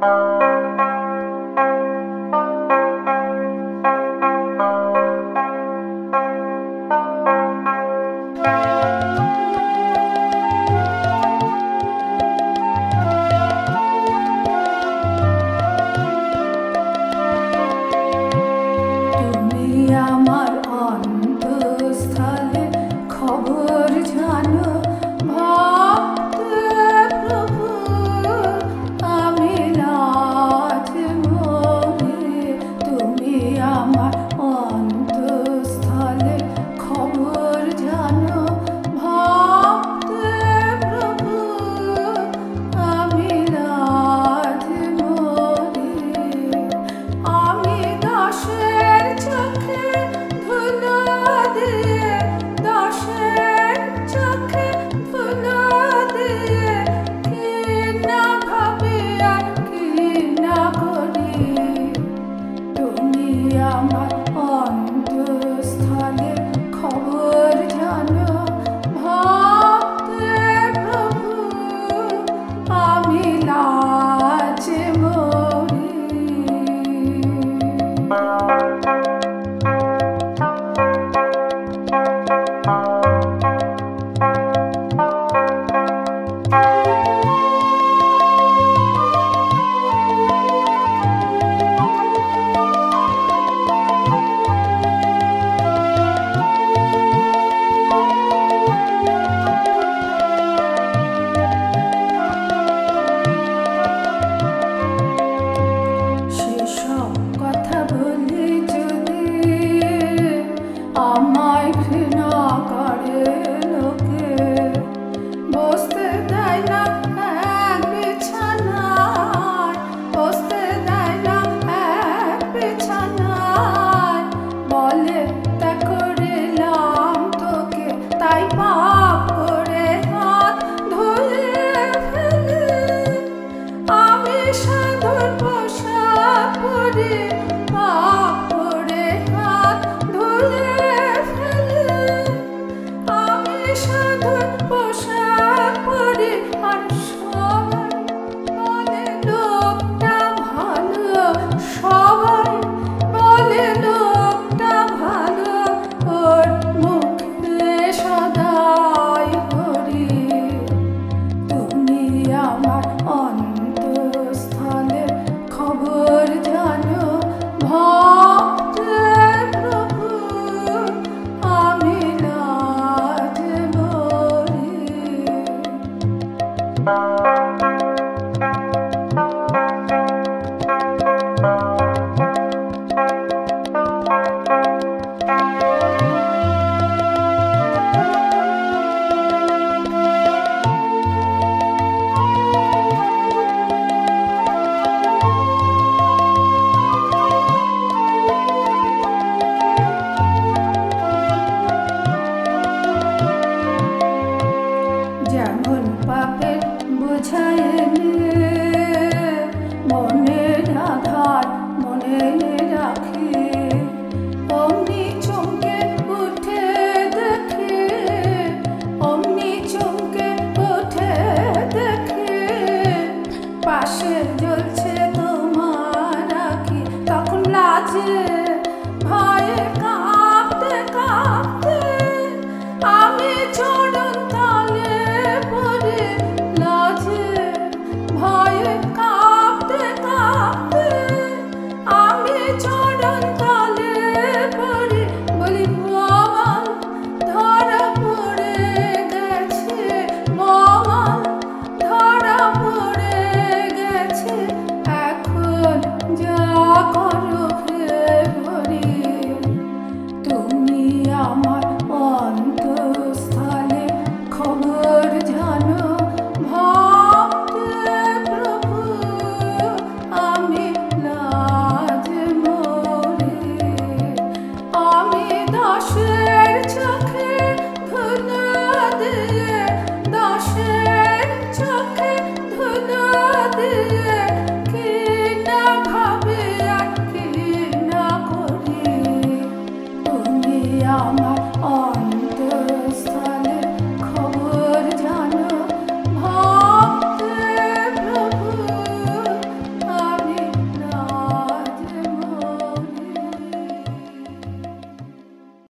আমার অন্তঃস্থলে খবর জানো ভক্তে প্রভু আমি লাজ মরে। তুমি আমার অন্তঃস্থলে খবর জানো ভক্তে প্রভু আমি লাজ মরে। আমি দাসের চোখে ধুলো দিয়ে দাসের চোখে ধুলো দিয়ে কি না ভাবি আর কি না করি। তুমি আমার অন্তঃস্থলে খবর জানো ভক্তে প্রভু আমি লাজে মরি। সেসব কথা বলি যদি আমায় ঘৃণা করে লোকে, বসতে দেয় না এক বিছানায়, বসতে দেয় না এক বিছানায়। বলে তা করিলাম তোকে তাই পাপ করে হাত ধুয়ে ফেলে। আমি সাধুর পোশাক পরে পাপ করে হাত ধুয়ে ফেলে। আমি সাধুর পোশাক পরে আর সবাই বলে লোকটা ভালো, সবাই বলে লোকটা ভালো, ওর মুখে সদাই হরি। তুমি আমার অন্তঃস্থলে খবর জানো ভক্তে প্রভু আমি লাজে মরি। যেমন পাপের বোঝায় মনের আধার মনে রাখে, অমনি চমকে উঠে দেখে, অমনি চমকে উঠে দেখে পাশে জ্বলছে তোমার আঁখি, তখন লাজে